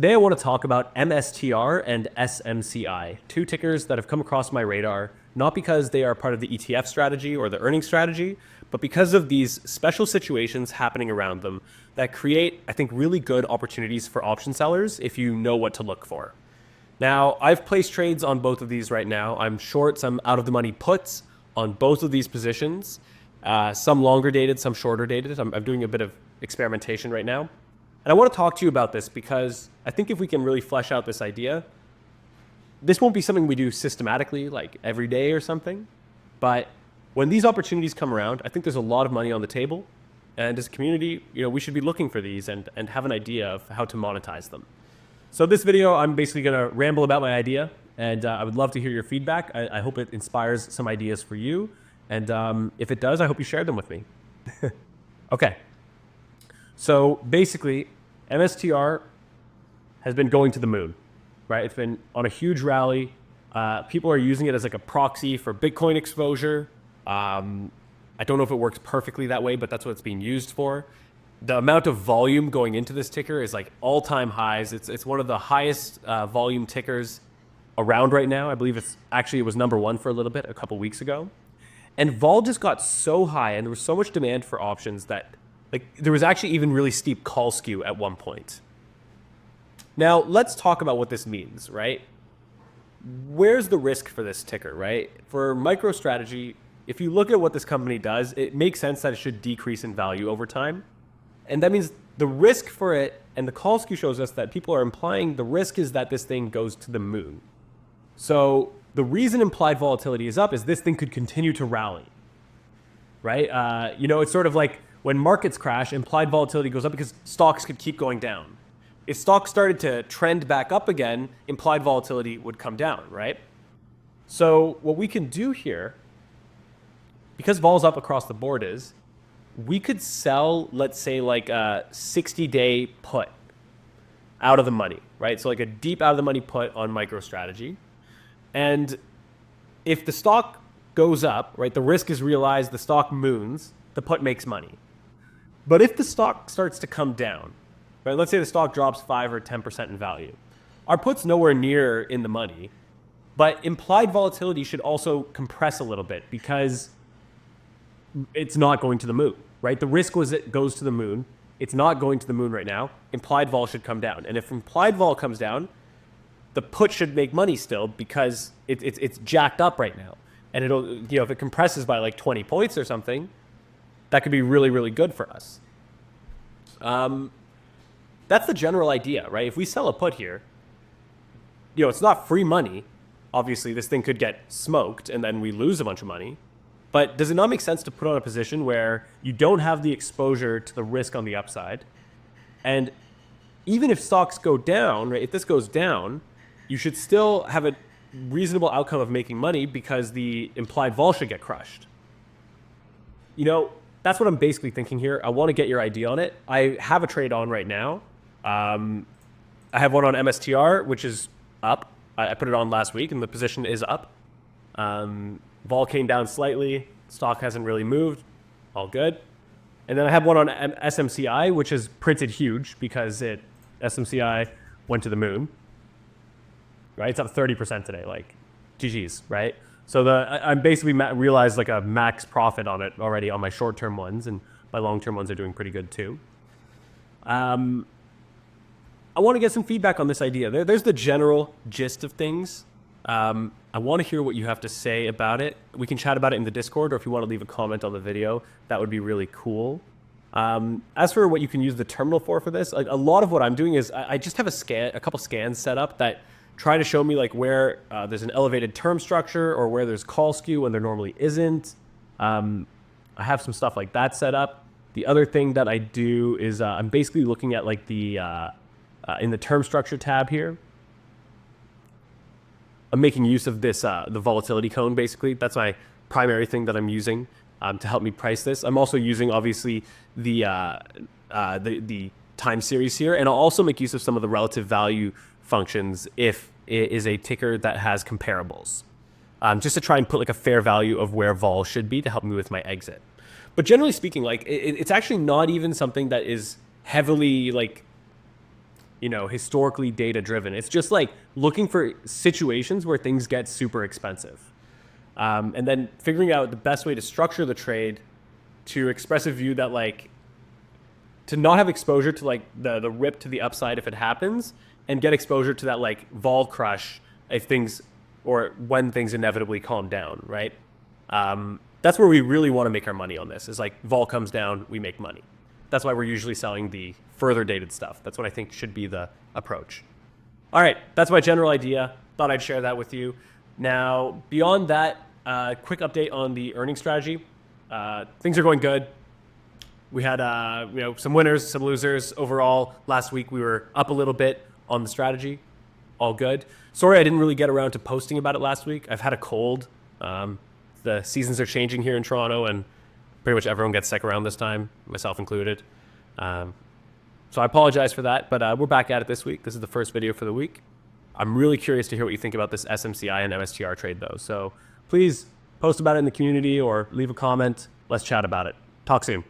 Today I want to talk about MSTR and SMCI, two tickers that have come across my radar, not because they are part of the ETF strategy or the earnings strategy, but because of these special situations happening around them that create, I think, really good opportunities for option sellers if you know what to look for. Now, I've placed trades on both of these right now. I'm short some out-of-the-money puts on both of these positions, some longer dated, some shorter dated. I'm doing a bit of experimentation right now. And I want to talk to you about this because I think if we can really flesh out this idea, this won't be something we do systematically, like every day or something. But when these opportunities come around, I think there's a lot of money on the table. And as a community, we should be looking for these and have an idea of how to monetize them. So this video, I'm basically going to ramble about my idea. And I would love to hear your feedback. I hope it inspires some ideas for you. And if it does, I hope you share them with me. Okay. So basically, MSTR has been going to the moon, right? It's been on a huge rally. People are using it as like a proxy for Bitcoin exposure. I don't know if it works perfectly that way, but that's what it's being used for. The amount of volume going into this ticker is like all-time highs. It's one of the highest volume tickers around right now. I believe it was number one for a little bit a couple weeks ago. And vol just got so high and there was so much demand for options that there was actually even really steep call skew at one point. Now, let's talk about what this means, right? Where's the risk for this ticker, right? For MicroStrategy, if you look at what this company does, it makes sense that it should decrease in value over time. And that means the risk for it, and the call skew shows us that people are implying the risk is that this thing goes to the moon. So the reason implied volatility is up is this thing could continue to rally, right? It's sort of like, when markets crash, implied volatility goes up because stocks could keep going down. If stocks started to trend back up again, implied volatility would come down, right? So what we can do here, because vol's up across the board, is we could sell, let's say, like a 60-day put out of the money, right? So like a deep out of the money put on MicroStrategy. And if the stock goes up, right, the risk is realized, the stock moons, the put makes money. But if the stock starts to come down, right, let's say the stock drops 5 or 10% in value, our put's nowhere near in the money, but implied volatility should also compress a little bit because it's not going to the moon, right? The risk was it goes to the moon. It's not going to the moon right now. Implied vol should come down. And if implied vol comes down, the put should make money still because it's jacked up right now. And it'll, if it compresses by like 20 points or something, that could be really, really good for us. That's the general idea, right? If we sell a put here, it's not free money. Obviously, this thing could get smoked and then we lose a bunch of money. But does it not make sense to put on a position where you don't have the exposure to the risk on the upside? And even if stocks go down, right, if this goes down, you should still have a reasonable outcome of making money because the implied vol should get crushed. That's what I'm basically thinking here. I want to get your idea on it. I have a trade on right now. I have one on MSTR, which is up. I put it on last week, and the position is up. Vol came down slightly. Stock hasn't really moved. All good. And then I have one on SMCI, which is printed huge because SMCI went to the moon. Right? It's up 30% today. Like, GG's, right? So I'm basically realized like a max profit on it already on my short-term ones, and my long-term ones are doing pretty good too. I want to get some feedback on this idea. There's the general gist of things. I want to hear what you have to say about it. We can chat about it in the Discord, or if you want to leave a comment on the video, that would be really cool. As for what you can use the terminal for this, like a lot of what I'm doing is I just have a couple scans set up that try to show me like where there's an elevated term structure or where there's call skew when there normally isn't. I have some stuff like that set up. The other thing that I do is I'm basically looking at like the in the term structure tab here. I'm making use of this the volatility cone basically. That's my primary thing that I'm using to help me price this. I'm also using obviously the time series here, and I'll also make use of some of the relative value functions if it is a ticker that has comparables, just to try and put like a fair value of where vol should be to help me with my exit. But generally speaking, like it's actually not even something that is heavily like historically data driven. It's just like looking for situations where things get super expensive. And then figuring out the best way to structure the trade to express a view that like, to not have exposure to like the rip to the upside if it happens, and get exposure to that like vol crush if things, or when things inevitably calm down, right? That's where we really want to make our money on this, is like vol comes down, we make money. That's why we're usually selling the further dated stuff. That's what I think should be the approach. All right, that's my general idea. Thought I'd share that with you. Now, beyond that, quick update on the earning strategy. Things are going good. We had some winners, some losers. Overall, last week we were up a little bit on the strategy. All good. Sorry I didn't really get around to posting about it last week. I've had a cold. The seasons are changing here in Toronto, and pretty much everyone gets sick around this time, myself included. So I apologize for that, but we're back at it this week. This is the first video for the week. I'm really curious to hear what you think about this SMCI and MSTR trade, though. So please post about it in the community or leave a comment. Let's chat about it. Talk soon.